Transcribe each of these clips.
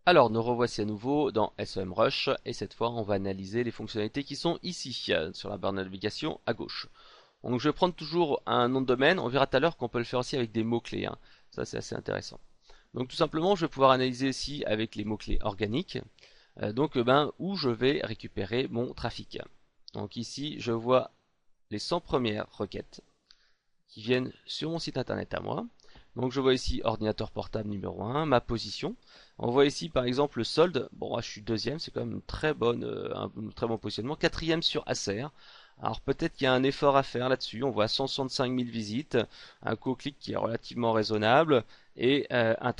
Alors, nous revoici à nouveau dans SEMrush et cette fois, on va analyser les fonctionnalités qui sont ici, sur la barre de navigation à gauche. Donc, je vais prendre toujours un nom de domaine. On verra tout à l'heure qu'on peut le faire aussi avec des mots-clés, hein. Ça, c'est assez intéressant. Donc, tout simplement, je vais pouvoir analyser ici avec les mots-clés organiques. Où je vais récupérer mon trafic. Donc ici, je vois les 100 premières requêtes qui viennent sur mon site internet à moi. Donc je vois ici ordinateur portable numéro 1, ma position. On voit ici par exemple le solde. Bon, moi, je suis deuxième, c'est quand même une très bonne, un très bon positionnement. Quatrième sur Acer. Alors peut-être qu'il y a un effort à faire là-dessus. On voit 165 000 visites, un co-clic qui est relativement raisonnable et un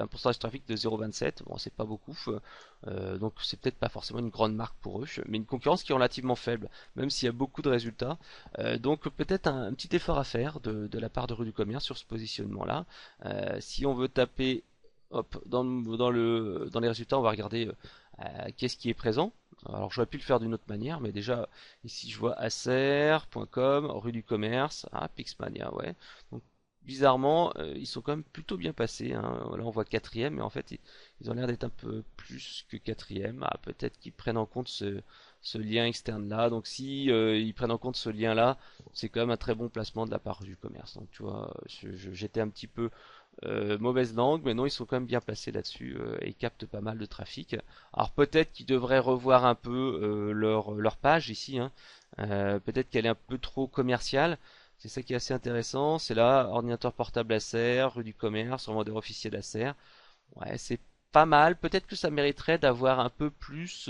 pourcentage de trafic de 0,27. Bon, c'est pas beaucoup, donc c'est peut-être pas forcément une grande marque pour eux, mais une concurrence qui est relativement faible, même s'il y a beaucoup de résultats. Donc peut-être un petit effort à faire de la part de Rue du Commerce sur ce positionnement-là. Si on veut taper hop, dans les résultats, on va regarder qu'est-ce qui est présent. Alors j'aurais pu le faire d'une autre manière, mais déjà ici je vois acer.com, rue du commerce, Pixmania, ouais. Donc bizarrement, ils sont quand même plutôt bien passés, hein. Là on voit quatrième, mais en fait ils ont l'air d'être un peu plus que quatrième. Peut-être qu'ils prennent en compte ce lien externe là. Donc si ils prennent en compte ce lien là, c'est quand même un très bon placement de la part du commerce. Donc tu vois, j'étais un petit peu mauvaise langue, mais non, ils sont quand même bien placés là-dessus et ils captent pas mal de trafic. Alors peut-être qu'ils devraient revoir un peu leur page ici, hein. Peut-être qu'elle est un peu trop commerciale. C'est ça qui est assez intéressant. C'est là, ordinateur portable Acer, rue du commerce, vendeur officiel d'Acer. Ouais, c'est pas mal. Peut-être que ça mériterait d'avoir un peu plus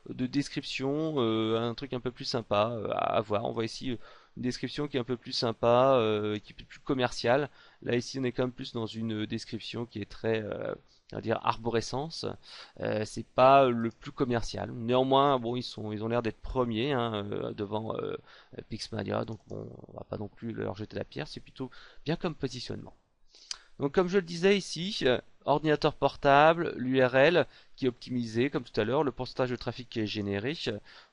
de description, un truc un peu plus sympa à voir. On voit ici une description qui est un peu plus sympa, qui est plus commerciale. Là, ici, on est quand même plus dans une description qui est très, on va dire, arborescence. C'est pas le plus commercial. Néanmoins, bon, ils ont l'air d'être premiers, hein, devant Pixmania. Donc bon, on va pas non plus leur jeter la pierre. C'est plutôt bien comme positionnement. Donc comme je le disais ici, ordinateur portable, l'URL qui est optimisé comme tout à l'heure, le pourcentage de trafic qui est généré.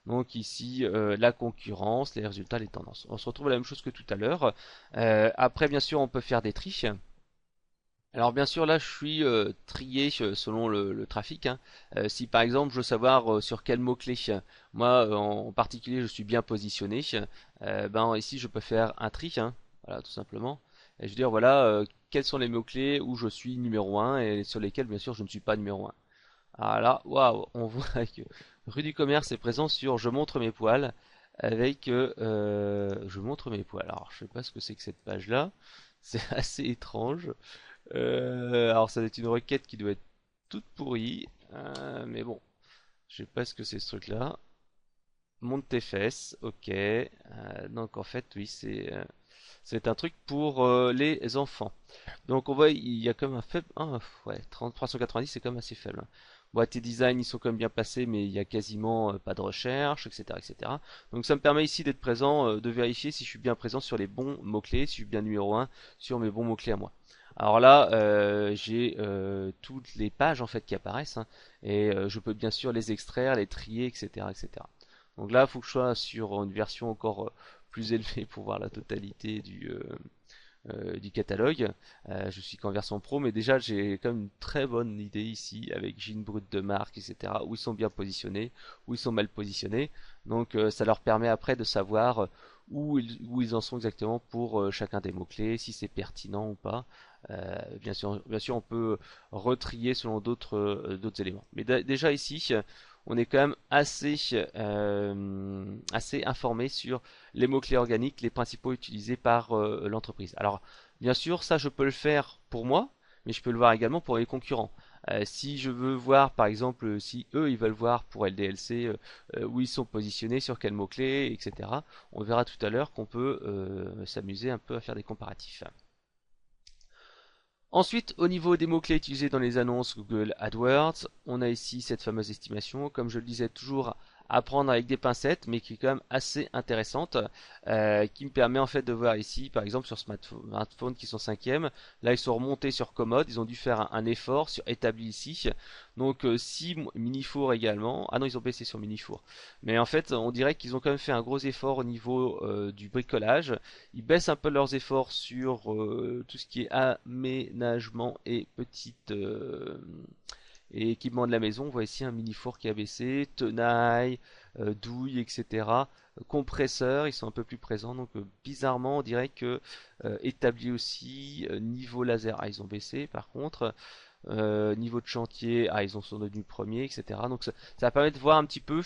Donc ici la concurrence, les résultats, les tendances. On se retrouve à la même chose que tout à l'heure. Après bien sûr on peut faire des tri. Alors bien sûr là je suis trié selon le trafic, hein. Si par exemple je veux savoir sur quel mot-clé, moi en particulier je suis bien positionné, ici je peux faire un tri, hein. Voilà tout simplement. Et je veux dire voilà quels sont les mots-clés où je suis numéro un et sur lesquels bien sûr je ne suis pas numéro un. Alors là, waouh, on voit que Rue du Commerce est présent sur Je montre mes poils avec Je montre mes poils. Alors je sais pas ce que c'est que cette page là, c'est assez étrange. Alors ça doit être une requête qui doit être toute pourrie, mais bon, je sais pas ce que c'est ce truc-là. Monte tes fesses, ok. Donc en fait, oui, c'est un truc pour les enfants. Donc on voit, il y a comme un faible, ouais, 390, c'est quand même assez faible, hein. Bon, tes designs, ils sont quand même bien passés, mais il y a quasiment pas de recherche, etc., etc. Donc ça me permet ici d'être présent, de vérifier si je suis bien présent sur les bons mots-clés, si je suis bien numéro un sur mes bons mots-clés à moi. Alors là, j'ai toutes les pages en fait qui apparaissent, hein, et je peux bien sûr les extraire, les trier, etc., etc. Donc là, il faut que je sois sur une version encore plus élevée pour voir la totalité du catalogue. Je suis qu'en version pro, mais déjà j'ai quand même une très bonne idée ici avec jean brut de marque, etc. Où ils sont bien positionnés, où ils sont mal positionnés. Donc ça leur permet après de savoir où ils en sont exactement pour chacun des mots-clés, si c'est pertinent ou pas. Bien sûr, on peut retrier selon d'autres éléments. Mais déjà ici, on est quand même assez informé sur les mots-clés organiques, les principaux utilisés par l'entreprise. Alors, bien sûr, ça, je peux le faire pour moi, mais je peux le voir également pour les concurrents. Si je veux voir, par exemple, si eux, ils veulent voir pour LDLC où ils sont positionnés, sur quels mots-clés, etc., on verra tout à l'heure qu'on peut s'amuser un peu à faire des comparatifs. Ensuite, au niveau des mots-clés utilisés dans les annonces Google AdWords, on a ici cette fameuse estimation, comme je le disais toujours à prendre avec des pincettes, mais qui est quand même assez intéressante, qui me permet en fait de voir ici, par exemple sur smartphones qui sont cinquième, là ils sont remontés sur commode, ils ont dû faire un effort sur établi ici, donc si mini-four également, ah non ils ont baissé sur mini-four, mais en fait on dirait qu'ils ont quand même fait un gros effort au niveau du bricolage, ils baissent un peu leurs efforts sur tout ce qui est aménagement et petite et équipement de la maison. On voit ici un mini four qui a baissé, tenaille, douille, etc. Compresseurs, ils sont un peu plus présents. Donc bizarrement, on dirait que établi aussi, niveau laser, ah, ils ont baissé par contre. Niveau de chantier, ah, ils sont devenus premiers, etc. Donc ça va permettre de voir un petit peu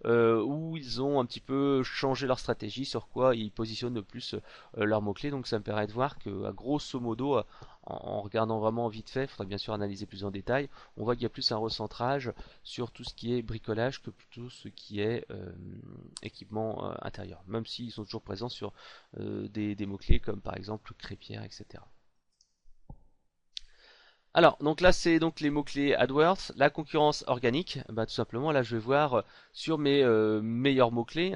où ils ont un petit peu changé leur stratégie, sur quoi ils positionnent le plus leurs mots-clés. Donc ça me permet de voir que, à grosso modo, en regardant vraiment vite fait, il faudra bien sûr analyser plus en détail, on voit qu'il y a plus un recentrage sur tout ce qui est bricolage que plutôt ce qui est équipement intérieur. Même s'ils sont toujours présents sur des mots-clés comme par exemple crêpière, etc. Alors, donc là, c'est donc les mots-clés AdWords, la concurrence organique. Bah, tout simplement, là, je vais voir sur mes meilleurs mots-clés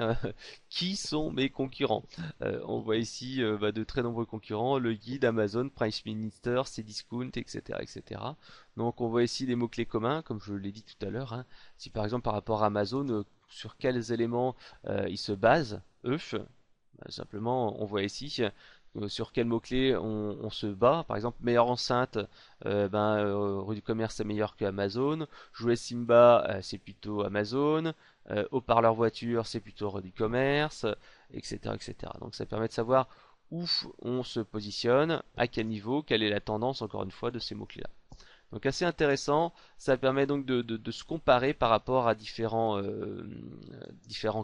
qui sont mes concurrents. On voit ici bah, de très nombreux concurrents, le guide, Amazon, Price Minister, Cdiscount, etc., etc. Donc, on voit ici des mots-clés communs, comme je l'ai dit tout à l'heure, hein. Si par exemple, par rapport à Amazon, sur quels éléments ils se basent, eux, bah, simplement, on voit ici sur quel mot-clé on se bat. Par exemple, meilleure enceinte, rue du commerce c'est meilleur que Amazon. Jouet Simba, c'est plutôt Amazon. Haut-parleur voiture, c'est plutôt rue du commerce, etc., etc. Donc ça permet de savoir où on se positionne, à quel niveau, quelle est la tendance, encore une fois, de ces mots-clés-là. Donc assez intéressant, ça permet donc de se comparer par rapport à différents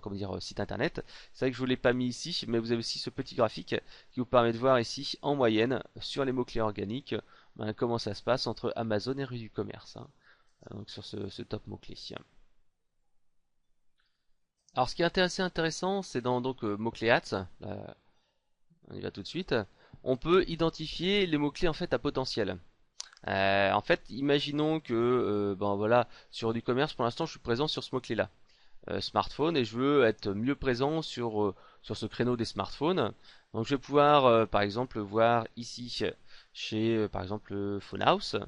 comment dire, sites internet. C'est vrai que je ne vous l'ai pas mis ici, mais vous avez aussi ce petit graphique qui vous permet de voir ici en moyenne sur les mots-clés organiques ben, comment ça se passe entre Amazon et rue du commerce, hein. Donc sur ce top mot-clé. Alors ce qui est assez intéressant, c'est dans donc mots-clés ads, là, on y va tout de suite, on peut identifier les mots-clés en fait à potentiel. En fait, imaginons que ben voilà, sur du commerce, pour l'instant, je suis présent sur ce mot-clé-là, smartphone, et je veux être mieux présent sur ce créneau des smartphones. Donc, je vais pouvoir, par exemple, voir ici chez, par exemple, Phonehouse.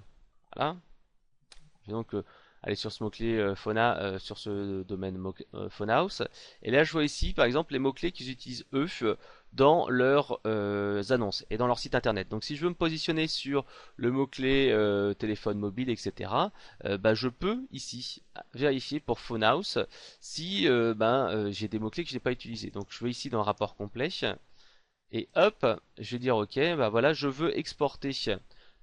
Voilà. Je vais donc aller sur ce mot-clé sur ce domaine Phonehouse. Et là, je vois ici, par exemple, les mots-clés qu'ils utilisent eux dans leurs annonces et dans leur site internet. Donc si je veux me positionner sur le mot-clé téléphone mobile, etc., bah, je peux ici vérifier pour Phonehouse si j'ai des mots-clés que je n'ai pas utilisés. Donc je vais ici dans le rapport complet et hop, je vais dire ok, bah voilà, je veux exporter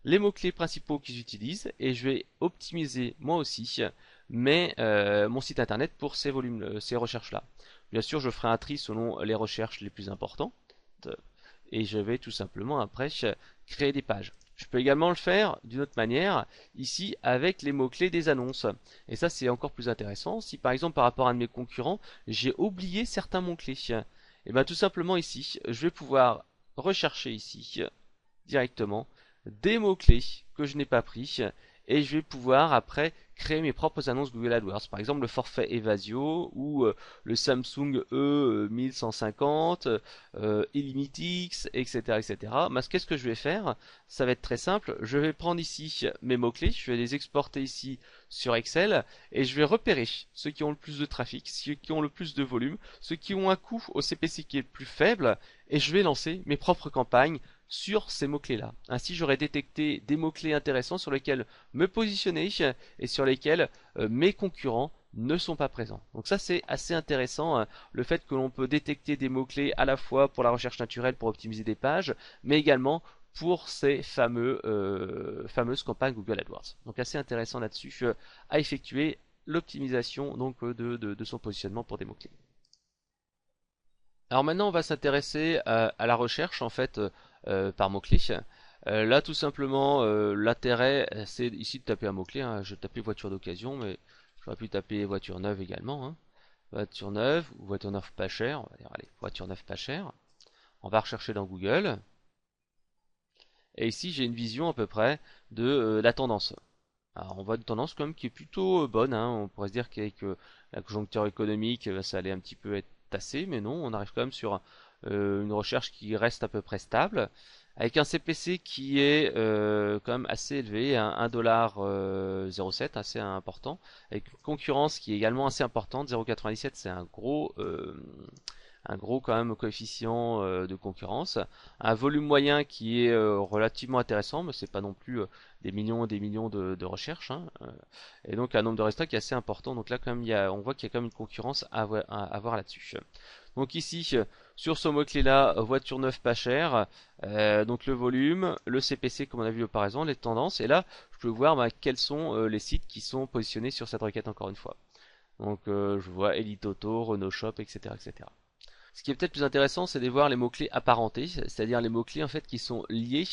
les mots-clés principaux qu'ils utilisent et je vais optimiser moi aussi mon site internet pour ces volumes, ces recherches-là. Bien sûr, je ferai un tri selon les recherches les plus importantes et je vais tout simplement après créer des pages. Je peux également le faire d'une autre manière, ici avec les mots-clés des annonces. Et ça c'est encore plus intéressant. Si par exemple par rapport à un de mes concurrents, j'ai oublié certains mots-clés, et bien tout simplement ici, je vais pouvoir rechercher ici directement des mots-clés que je n'ai pas pris et je vais pouvoir après créer mes propres annonces Google AdWords. Par exemple le forfait Evasio ou le Samsung E 1150, Illimitix, etc. etc. Mais qu'est-ce que je vais faire? Ça va être très simple. Je vais prendre ici mes mots-clés, je vais les exporter ici sur Excel et je vais repérer ceux qui ont le plus de trafic, ceux qui ont le plus de volume, ceux qui ont un coût au CPC qui est le plus faible et je vais lancer mes propres campagnes sur ces mots-clés-là. Ainsi, j'aurai détecté des mots-clés intéressants sur lesquels me positionner et sur lesquels mes concurrents ne sont pas présents. Donc ça, c'est assez intéressant, hein, le fait que l'on peut détecter des mots-clés à la fois pour la recherche naturelle, pour optimiser des pages, mais également pour ces fameuses campagnes Google AdWords. Donc assez intéressant là-dessus à effectuer l'optimisation donc de son positionnement pour des mots-clés. Alors maintenant, on va s'intéresser à la recherche en fait par mots-clés. Là, tout simplement, l'intérêt, c'est ici de taper un mot-clé, hein. Je tapais voiture d'occasion, mais j'aurais pu taper voiture neuve également, hein. Voiture neuve ou voiture neuve pas chère. On va dire, allez, voiture neuve pas chère. On va rechercher dans Google. Et ici, j'ai une vision à peu près de la tendance. Alors, on voit une tendance quand même qui est plutôt bonne, hein. On pourrait se dire qu'avec la conjoncture économique, ça allait un petit peu être tassé, mais non, on arrive quand même sur une recherche qui reste à peu près stable, avec un CPC qui est quand même assez élevé, 1,07 $, assez important, avec une concurrence qui est également assez importante, 0,97, c'est un gros quand même coefficient de concurrence, un volume moyen qui est relativement intéressant, mais c'est pas non plus des millions et des millions de recherches, hein, et donc un nombre de résultats qui est assez important. Donc là quand même on voit qu'il y a quand même une concurrence à voir là-dessus. Donc ici sur ce mot-clé là, voiture neuve pas chère, donc le volume, le CPC comme on a vu auparavant, les tendances, et là je peux voir quels sont les sites qui sont positionnés sur cette requête encore une fois. Donc je vois Elite Auto, Renault Shop, etc., etc. Ce qui est peut-être plus intéressant, c'est de voir les mots-clés apparentés, c'est-à-dire les mots-clés en fait qui sont liés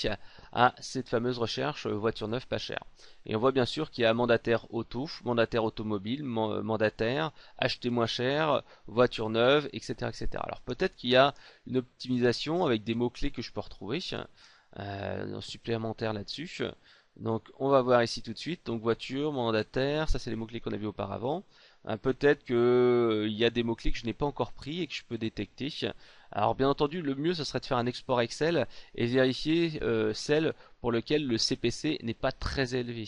à cette fameuse recherche voiture neuve pas chère. Et on voit bien sûr qu'il y a mandataire auto, mandataire automobile, mandataire, acheter moins cher, voiture neuve, etc., etc. Alors peut-être qu'il y a une optimisation avec des mots-clés que je peux retrouver supplémentaires là-dessus. Donc on va voir ici tout de suite. Donc voiture, mandataire, ça c'est les mots-clés qu'on a vu auparavant. Peut-être que il y a des mots-clés que je n'ai pas encore pris et que je peux détecter. Alors bien entendu, le mieux ce serait de faire un export Excel et vérifier celles pour lesquelles le CPC n'est pas très élevé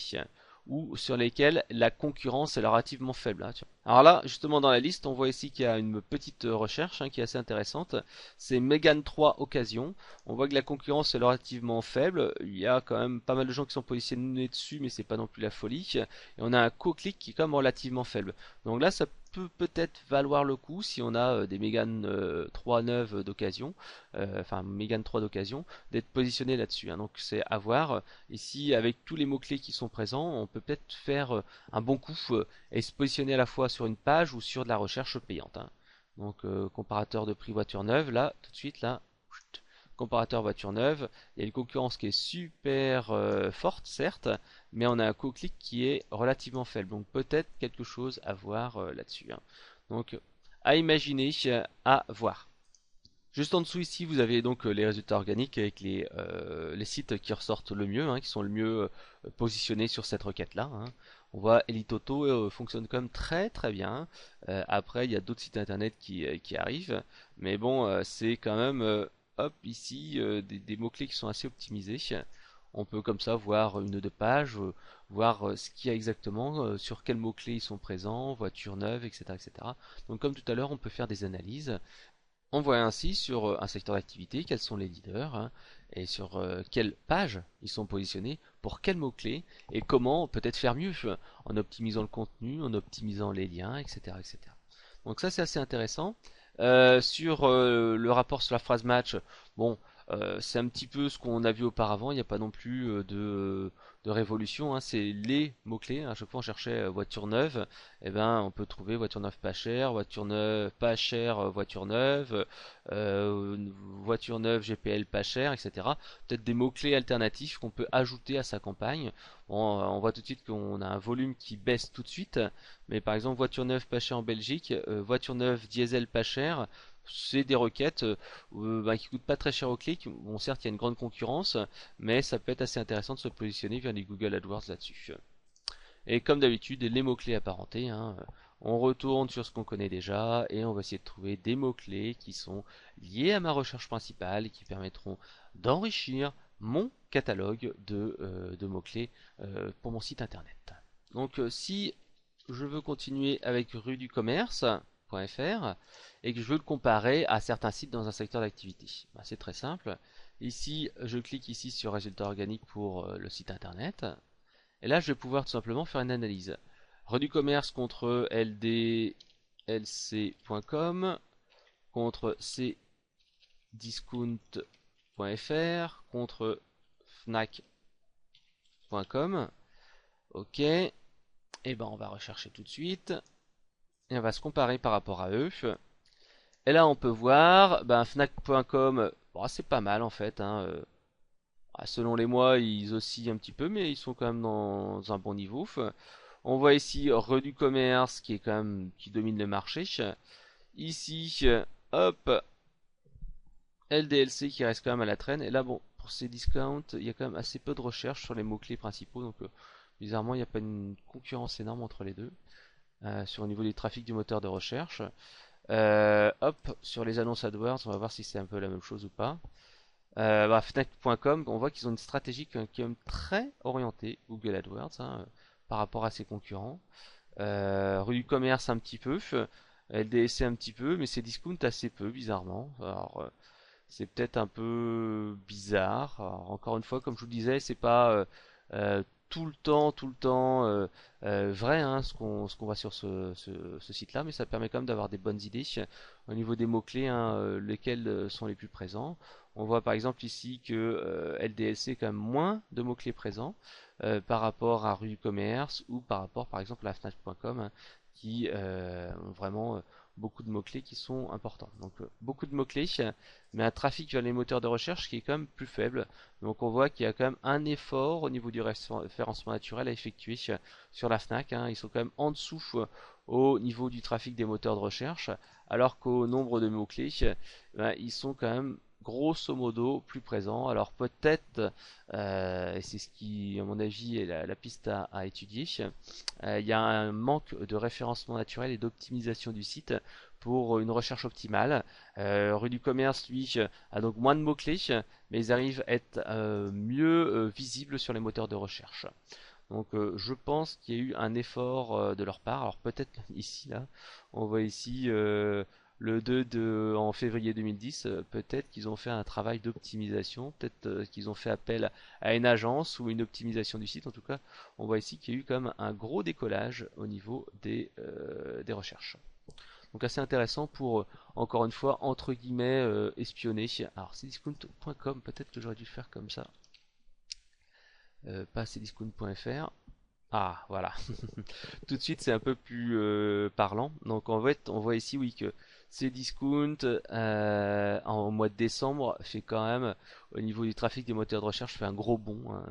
ou sur lesquelles la concurrence est relativement faible, hein. Alors là, justement dans la liste, on voit ici qu'il y a une petite recherche qui est assez intéressante. C'est Mégane 3 Occasion. On voit que la concurrence est relativement faible. Il y a quand même pas mal de gens qui sont positionnés dessus, mais c'est pas non plus la folie. Et on a un co-click qui est quand même relativement faible. Donc là, ça peut peut-être valoir le coup si on a des Mégane 3 neuves d'occasion, enfin Mégane 3 d'occasion, d'être positionné là-dessus, hein. Donc c'est à voir. Ici, avec tous les mots-clés qui sont présents, on peut peut-être faire un bon coup et se positionner à la fois sur une page ou sur de la recherche payante, hein. Donc comparateur de prix voiture neuve, là, tout de suite, là, comparateur voiture neuve, il y a une concurrence qui est super forte, certes, mais on a un co-click qui est relativement faible. Donc peut-être quelque chose à voir là-dessus, hein. Donc à imaginer, à voir. Juste en dessous ici, vous avez donc les résultats organiques avec les sites qui ressortent le mieux, hein, qui sont le mieux positionnés sur cette requête-là, hein. On voit Elite Auto fonctionne quand même très très bien. Après, il y a d'autres sites internet qui arrivent, mais bon, c'est quand même hop ici des mots-clés qui sont assez optimisés. On peut comme ça voir une ou deux pages, voir ce qu'il y a exactement, sur quels mots-clés ils sont présents, voiture neuve, etc., etc. Donc comme tout à l'heure, on peut faire des analyses. On voit ainsi sur un secteur d'activité quels sont les leaders, hein, et sur quelle page ils sont positionnés, pour quels mots-clés, et comment peut-être faire mieux en optimisant le contenu, en optimisant les liens, etc., etc. Donc ça c'est assez intéressant. Sur le rapport sur la phrase match, bon, c'est un petit peu ce qu'on a vu auparavant, il n'y a pas non plus de révolution, hein. C'est les mots-clés, hein. À chaque fois on cherchait voiture neuve, et ben on peut trouver voiture neuve pas chère, voiture neuve pas chère, voiture neuve GPL pas chère, etc. Peut-être des mots-clés alternatifs qu'on peut ajouter à sa campagne. Bon, on voit tout de suite qu'on a un volume qui baisse tout de suite, mais par exemple voiture neuve pas chère en Belgique, voiture neuve diesel pas chère, c'est des requêtes qui coûtent pas très cher au clic. Bon, certes, il y a une grande concurrence, mais ça peut être assez intéressant de se positionner vers les Google AdWords là-dessus. Et comme d'habitude, les mots-clés apparentés, hein, on retourne sur ce qu'on connaît déjà et on va essayer de trouver des mots-clés qui sont liés à ma recherche principale et qui permettront d'enrichir mon catalogue de mots-clés pour mon site internet. Donc si je veux continuer avec rue du commerce.fr et que je veux le comparer à certains sites dans un secteur d'activité, c'est très simple. Ici, je clique ici sur résultats organiques pour le site internet. Et là, je vais pouvoir tout simplement faire une analyse. Rue du commerce contre ldlc.com, contre cdiscount.fr, contre fnac.com. Ok. Et ben on va rechercher tout de suite. Et on va se comparer par rapport à eux. Et là, on peut voir, fnac.com, bon, c'est pas mal en fait, hein. Selon les mois, ils oscillent un petit peu, mais ils sont quand même dans un bon niveau. On voit ici Rue du Commerce qui est quand même qui domine le marché. Ici, hop, LDLC qui reste quand même à la traîne. Et là, bon, pour ces discounts, il y a quand même assez peu de recherches sur les mots-clés principaux. Donc, bizarrement, il n'y a pas une concurrence énorme entre les deux. sur au niveau du trafic du moteur de recherche. Hop, sur les annonces AdWords, on va voir si c'est un peu la même chose ou pas. Fnac.com, on voit qu'ils ont une stratégie qui est quand même très orientée Google AdWords, hein, par rapport à ses concurrents. Rue du commerce un petit peu, LDC un petit peu, mais Cdiscount assez peu bizarrement. Alors c'est peut-être un peu bizarre. Alors, encore une fois, comme je vous le disais, c'est pas tout le temps vrai, hein, ce qu'on voit sur ce site-là, mais ça permet quand même d'avoir des bonnes idées au niveau des mots-clés, hein, lesquels sont les plus présents. On voit par exemple ici que LDLC est quand même moins de mots-clés présents par rapport à rue du commerce ou par rapport par exemple à Fnac.com, hein, qui ont vraiment beaucoup de mots-clés qui sont importants. Donc beaucoup de mots-clés, mais un trafic vers les moteurs de recherche qui est quand même plus faible. Donc on voit qu'il y a quand même un effort au niveau du référencement naturel à effectuer sur la Fnac, hein. Ils sont quand même en dessous au niveau du trafic des moteurs de recherche, alors qu'au nombre de mots-clés, ils sont quand même grosso modo plus présents. Alors peut-être, et c'est ce qui à mon avis est la piste à étudier, il y a un manque de référencement naturel et d'optimisation du site pour une recherche optimale. Rue du commerce, lui, a donc moins de mots-clés, mais ils arrivent à être mieux visibles sur les moteurs de recherche. Donc je pense qu'il y a eu un effort de leur part. Alors peut-être ici, là, on voit ici le 2 en février 2010, peut-être qu'ils ont fait un travail d'optimisation, peut-être qu'ils ont fait appel à une agence ou une optimisation du site. En tout cas, on voit ici qu'il y a eu comme un gros décollage au niveau des recherches. Donc assez intéressant pour, encore une fois, entre guillemets, espionner. Alors cdiscount.com, peut-être que j'aurais dû le faire comme ça. Pas cdiscount.fr. Ah, voilà. Tout de suite, c'est un peu plus parlant. Donc en fait, on voit ici, oui, que Cdiscount, en mois de décembre, fait quand même, au niveau du trafic des moteurs de recherche, fait un gros bond, hein.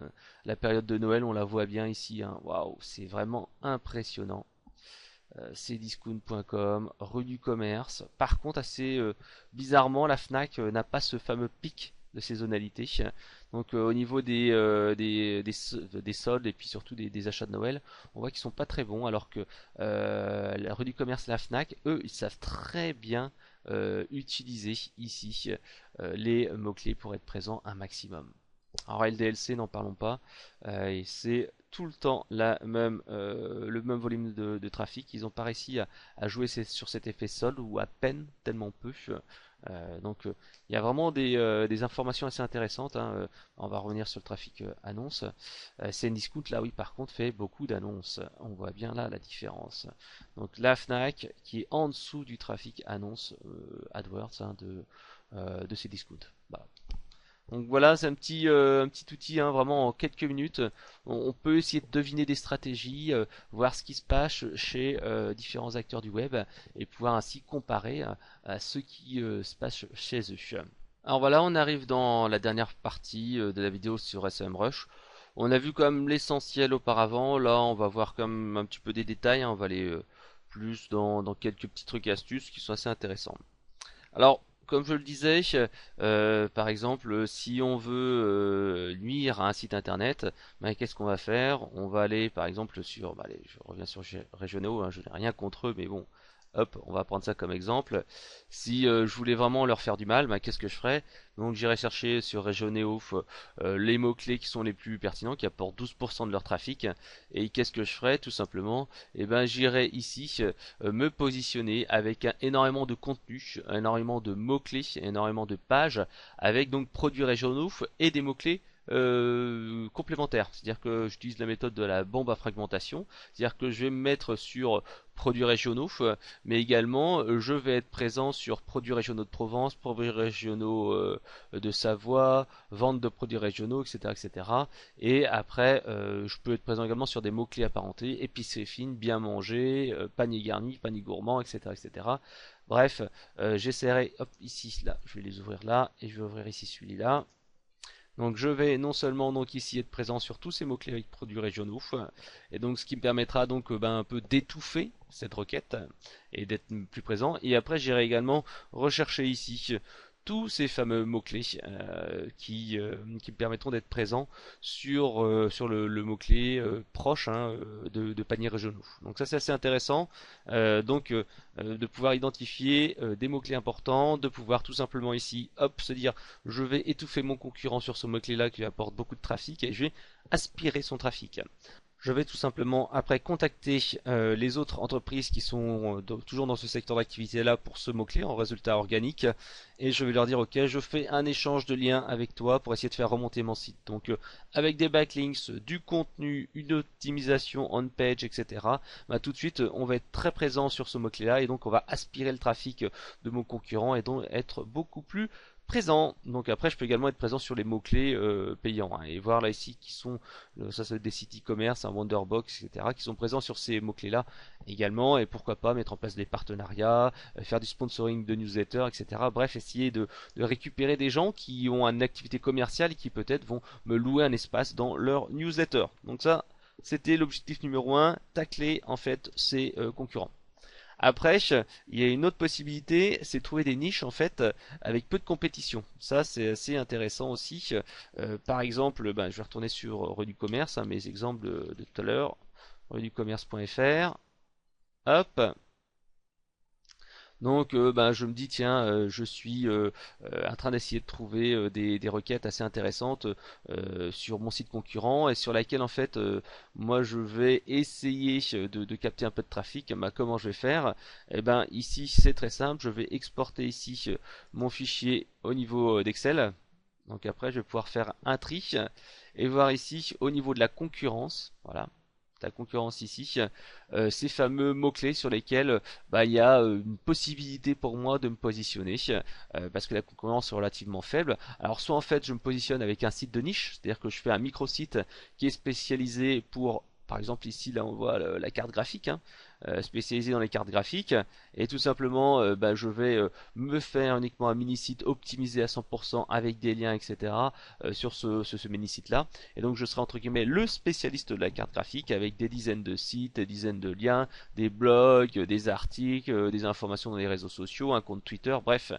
La période de Noël, on la voit bien ici, hein. Waouh, c'est vraiment impressionnant. Cdiscount.com, rue du commerce. Par contre, assez bizarrement, la Fnac n'a pas ce fameux pic de saisonnalité. Donc au niveau des soldes et puis surtout des achats de Noël, on voit qu'ils sont pas très bons, alors que la rue du commerce et la Fnac, eux, ils savent très bien utiliser ici les mots-clés pour être présents un maximum. Alors LDLC, n'en parlons pas, et c'est tout le temps le même volume de trafic. Ils n'ont pas réussi à jouer sur cet effet solde, ou à peine, tellement peu. Donc il y a vraiment des informations assez intéressantes, hein. On va revenir sur le trafic annonce. Cdiscount, là oui, par contre, fait beaucoup d'annonces. On voit bien là la différence. Donc la Fnac qui est en dessous du trafic annonce AdWords, hein, de Cdiscount. Voilà. Donc voilà, c'est un petit outil, hein, vraiment en quelques minutes. On peut essayer de deviner des stratégies, voir ce qui se passe chez différents acteurs du web et pouvoir ainsi comparer à ce qui se passe chez eux. Alors voilà, on arrive dans la dernière partie de la vidéo sur SEMrush. On a vu quand même l'essentiel auparavant. Là, on va voir quand même un petit peu des détails, hein. On va aller plus dans quelques petits trucs et astuces qui sont assez intéressants. Alors, comme je le disais, par exemple, si on veut nuire à un site internet, ben, qu'est-ce qu'on va faire? On va aller, par exemple, sur, allez, je reviens sur Regioneo, hein, je n'ai rien contre eux, mais bon, hop, on va prendre ça comme exemple. Si je voulais vraiment leur faire du mal, ben, qu'est-ce que je ferais? Donc, j'irai chercher sur Regioneo les mots-clés qui sont les plus pertinents, qui apportent 12% de leur trafic. Et qu'est-ce que je ferais? Tout simplement, eh ben, j'irai ici me positionner avec énormément de contenu, énormément de mots-clés, énormément de pages, avec donc produits régionaux et des mots-clés complémentaires. C'est-à-dire que j'utilise la méthode de la bombe à fragmentation, c'est-à-dire que je vais me mettre sur produits régionaux, mais également je vais être présent sur produits régionaux de Provence, produits régionaux de Savoie, vente de produits régionaux, etc., etc. Et après, je peux être présent également sur des mots-clés apparentés, épicerie fine, bien manger, panier garni, panier gourmand, etc., etc. Bref, j'essaierai, hop, ici, là, je vais les ouvrir là, et je vais ouvrir ici celui-là. Donc je vais non seulement donc ici être présent sur tous ces mots-clés avec produits régionaux, et donc ce qui me permettra donc un peu d'étouffer cette requête et d'être plus présent. Et après j'irai également rechercher ici tous ces fameux mots-clés qui me permettront d'être présents sur le mot-clé proche hein, de paniers régionaux. Donc ça c'est assez intéressant. De pouvoir identifier des mots-clés importants, de pouvoir tout simplement ici, hop, se dire je vais étouffer mon concurrent sur ce mot-clé là qui apporte beaucoup de trafic et je vais aspirer son trafic. Je vais tout simplement après contacter les autres entreprises qui sont toujours dans ce secteur d'activité là pour ce mot-clé en résultat organique et je vais leur dire ok je fais un échange de liens avec toi pour essayer de faire remonter mon site. Donc avec des backlinks, du contenu, une optimisation on-page, etc. Bah, tout de suite on va être très présent sur ce mot-clé là et donc on va aspirer le trafic de mon concurrent et donc être beaucoup plus présent. Donc après je peux également être présent sur les mots-clés payants hein, et voir là ici qui sont ça c'est des sites e-commerce, un Wonderbox, etc. qui sont présents sur ces mots-clés là également et pourquoi pas mettre en place des partenariats, faire du sponsoring de newsletters, etc. Bref, essayer de récupérer des gens qui ont une activité commerciale et qui peut-être vont me louer un espace dans leur newsletter. Donc ça c'était l'objectif numéro 1, tacler en fait ces concurrents. Après, il y a une autre possibilité, c'est de trouver des niches en fait avec peu de compétition. Ça, c'est assez intéressant aussi. Par exemple, ben, je vais retourner sur Revenu Commerce, hein, mes exemples de tout à l'heure, renucommerce.fr. Hop. Donc ben, je me dis tiens je suis en train d'essayer de trouver des requêtes assez intéressantes sur mon site concurrent et sur laquelle en fait moi je vais essayer de capter un peu de trafic. Bah, comment je vais faire? Eh ben ici c'est très simple, je vais exporter ici mon fichier au niveau d'Excel. Donc après je vais pouvoir faire un tri et voir ici au niveau de la concurrence, voilà, la concurrence ici, ces fameux mots-clés sur lesquels bah, il y a une possibilité pour moi de me positionner parce que la concurrence est relativement faible. Alors soit en fait je me positionne avec un site de niche, c'est-à-dire que je fais un micro-site qui est spécialisé pour, par exemple ici là on voit la carte graphique, hein, spécialisé dans les cartes graphiques et tout simplement bah, je vais me faire uniquement un mini-site optimisé à 100% avec des liens etc sur ce mini-site là et donc je serai entre guillemets le spécialiste de la carte graphique avec des dizaines de sites, des dizaines de liens, des blogs, des articles, des informations dans les réseaux sociaux, un compte Twitter, bref.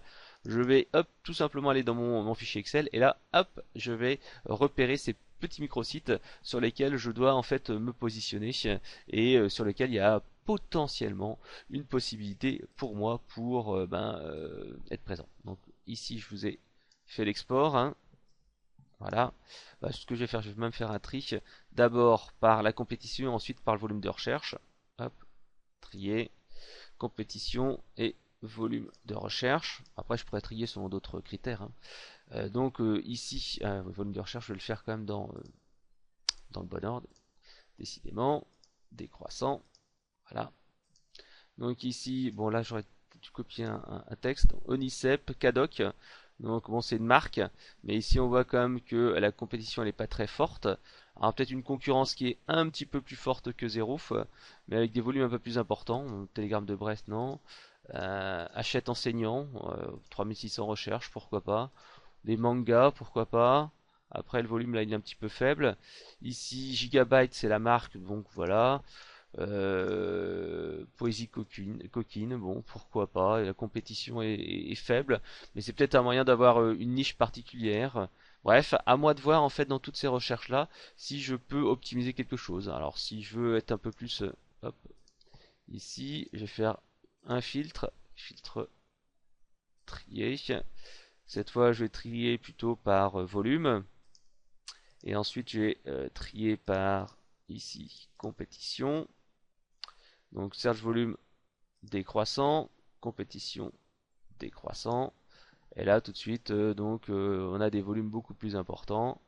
Je vais hop tout simplement aller dans mon fichier Excel et là hop je vais repérer ces petits microsites sur lesquels je dois en fait me positionner et sur lesquels il y a potentiellement une possibilité pour moi pour être présent. Donc ici je vous ai fait l'export, hein. Voilà. Bah, ce que je vais faire, je vais même faire un tri. D'abord par la compétition, ensuite par le volume de recherche. Hop, trier, compétition et volume de recherche. Après, je pourrais trier selon d'autres critères, hein. Ici, volume de recherche, je vais le faire quand même dans le bon ordre. Décidément, décroissant. Voilà. Donc ici, bon là j'aurais dû copier un texte. Onicep, Cadoc. Donc bon c'est une marque, mais ici on voit quand même que la compétition elle est pas très forte. Alors peut-être une concurrence qui est un petit peu plus forte que Zerouf, mais avec des volumes un peu plus importants. Télégramme de Brest non. Achète enseignant, 3600 recherches, pourquoi pas. Des mangas, pourquoi pas. Après le volume là il est un petit peu faible. Ici Gigabyte c'est la marque, donc voilà. Poésie coquine, bon pourquoi pas, la compétition est faible, mais c'est peut-être un moyen d'avoir une niche particulière. Bref, à moi de voir en fait dans toutes ces recherches là si je peux optimiser quelque chose. Alors si je veux être un peu plus, hop, ici je vais faire un filtre trier. Cette fois je vais trier plutôt par volume et ensuite je vais trier par ici compétition. Donc search volume décroissant, compétition décroissant. Et là tout de suite on a des volumes beaucoup plus importants.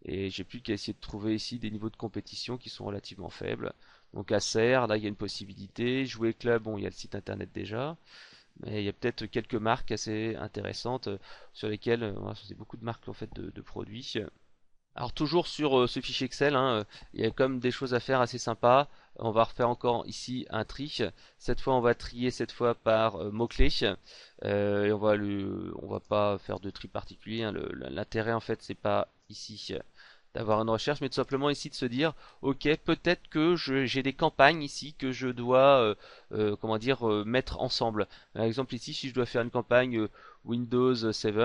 Et j'ai plus qu'à essayer de trouver ici des niveaux de compétition qui sont relativement faibles. Donc Acer, là il y a une possibilité. Jouer Club, bon il y a le site internet déjà. Mais il y a peut-être quelques marques assez intéressantes sur lesquelles c'est beaucoup de marques en fait de produits. Alors toujours sur ce fichier Excel, hein, il y a comme des choses à faire assez sympas. On va refaire encore ici un tri. Cette fois on va trier cette fois par mots-clés. Et on va pas faire de tri particulier, hein. L'intérêt en fait c'est pas ici d'avoir une recherche, mais tout simplement ici de se dire, ok, peut-être que j'ai des campagnes ici que je dois, comment dire, mettre ensemble. Par exemple ici, si je dois faire une campagne Windows 7,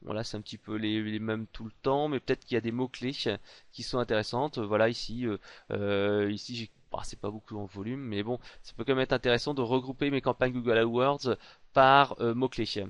bon là c'est un petit peu les mêmes tout le temps, mais peut-être qu'il y a des mots-clés qui sont intéressantes. Voilà ici, ici j'ai c'est pas beaucoup en volume, mais bon, ça peut quand même être intéressant de regrouper mes campagnes Google AdWords par mots-clés.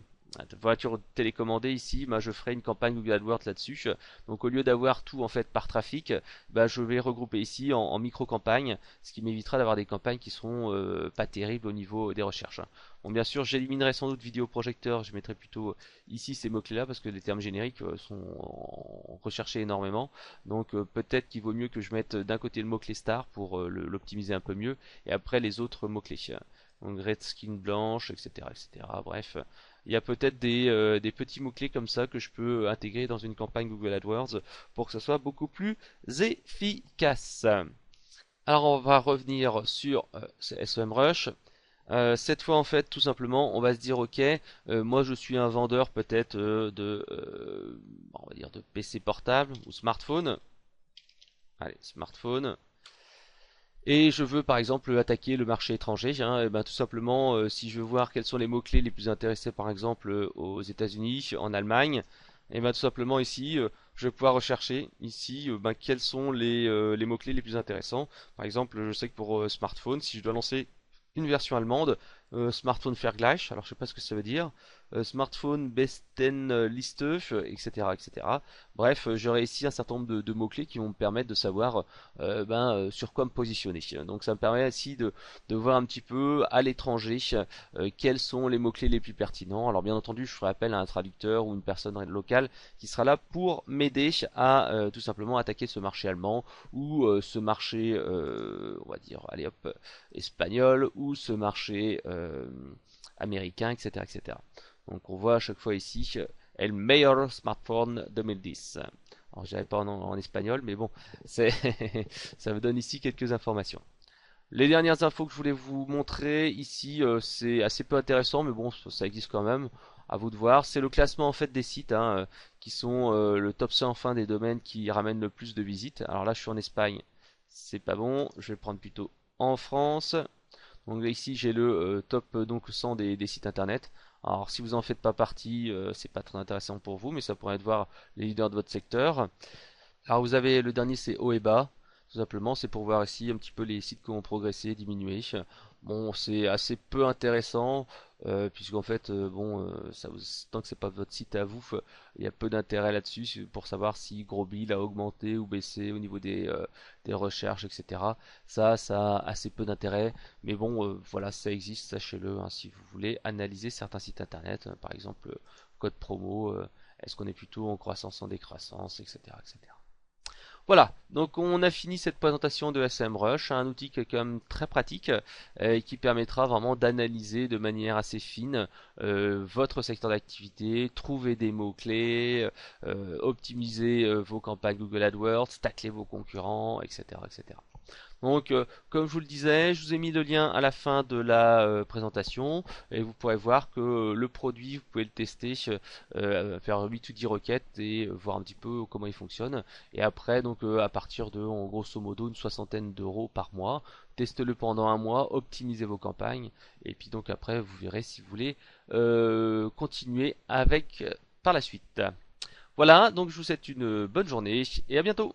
Voiture télécommandée ici, bah, je ferai une campagne Google AdWords là-dessus. Donc au lieu d'avoir tout en fait par trafic, bah, je vais regrouper ici en micro-campagnes, ce qui m'évitera d'avoir des campagnes qui seront pas terribles au niveau des recherches. Bon, bien sûr, j'éliminerai sans doute vidéo projecteur, je mettrai plutôt ici ces mots-clés-là parce que les termes génériques sont recherchés énormément. Donc peut-être qu'il vaut mieux que je mette d'un côté le mot-clé star pour l'optimiser un peu mieux et après les autres mots-clés. Donc red skin blanche, etc., etc. Bref, il y a peut-être des petits mots-clés comme ça que je peux intégrer dans une campagne Google AdWords pour que ce soit beaucoup plus efficace. Alors on va revenir sur SEMrush. Cette fois en fait tout simplement on va se dire ok, moi je suis un vendeur peut-être on va dire de PC portable ou smartphone. Allez, smartphone. Et je veux par exemple attaquer le marché étranger, hein, et ben, tout simplement si je veux voir quels sont les mots-clés les plus intéressés par exemple aux États-Unis, en Allemagne, et ben, tout simplement ici je vais pouvoir rechercher ici ben, quels sont les mots-clés les plus intéressants. Par exemple je sais que pour smartphone, si je dois lancer une version allemande, smartphone Vergleich, alors je sais pas ce que ça veut dire, smartphone besten Liste, etc., etc. Bref, j'aurai ici un certain nombre de mots-clés qui vont me permettre de savoir sur quoi me positionner. Donc ça me permet aussi de voir un petit peu à l'étranger quels sont les mots-clés les plus pertinents. Alors bien entendu, je ferai appel à un traducteur ou une personne locale qui sera là pour m'aider à tout simplement attaquer ce marché allemand ou ce marché, on va dire, allez hop, espagnol ou ce marché américain, etc., etc. Donc on voit à chaque fois ici El Mayor Smartphone 2010. Alors j'avais pas en espagnol, mais bon, c'est ça me donne ici quelques informations. Les dernières infos que je voulais vous montrer ici, c'est assez peu intéressant, mais bon, ça existe quand même. À vous de voir. C'est le classement en fait des sites qui sont le top 100 enfin des domaines qui ramènent le plus de visites. Alors là, je suis en Espagne, c'est pas bon. Je vais prendre plutôt en France. Donc là, ici j'ai le top donc 100 des sites internet. Alors si vous en faites pas partie, c'est pas très intéressant pour vous, mais ça pourrait être voir les leaders de votre secteur. Alors vous avez le dernier c'est haut et bas. Tout simplement, c'est pour voir ici un petit peu les sites qui ont progressé, diminué. Bon, c'est assez peu intéressant, puisqu'en fait, tant que c'est pas votre site à vous, il y a peu d'intérêt là-dessus pour savoir si Grosbill a augmenté ou baissé au niveau des recherches, etc. Ça a assez peu d'intérêt. Mais bon, voilà, ça existe, sachez-le, hein, si vous voulez analyser certains sites internet, par exemple, code promo, est-ce qu'on est plutôt en croissance, en décroissance, etc., etc. Voilà, donc on a fini cette présentation de SEMrush, un outil qui est quand même très pratique et qui permettra vraiment d'analyser de manière assez fine votre secteur d'activité, trouver des mots-clés, optimiser vos campagnes Google AdWords, tacler vos concurrents, etc., etc. Donc, comme je vous le disais, je vous ai mis le lien à la fin de la présentation et vous pourrez voir que le produit, vous pouvez le tester, faire 8 ou 10 requêtes et voir un petit peu comment il fonctionne. Et après, donc à partir de, en grosso modo, une soixantaine d'euros par mois, testez-le pendant un mois, optimisez vos campagnes et puis donc après, vous verrez si vous voulez continuer avec par la suite. Voilà, donc je vous souhaite une bonne journée et à bientôt.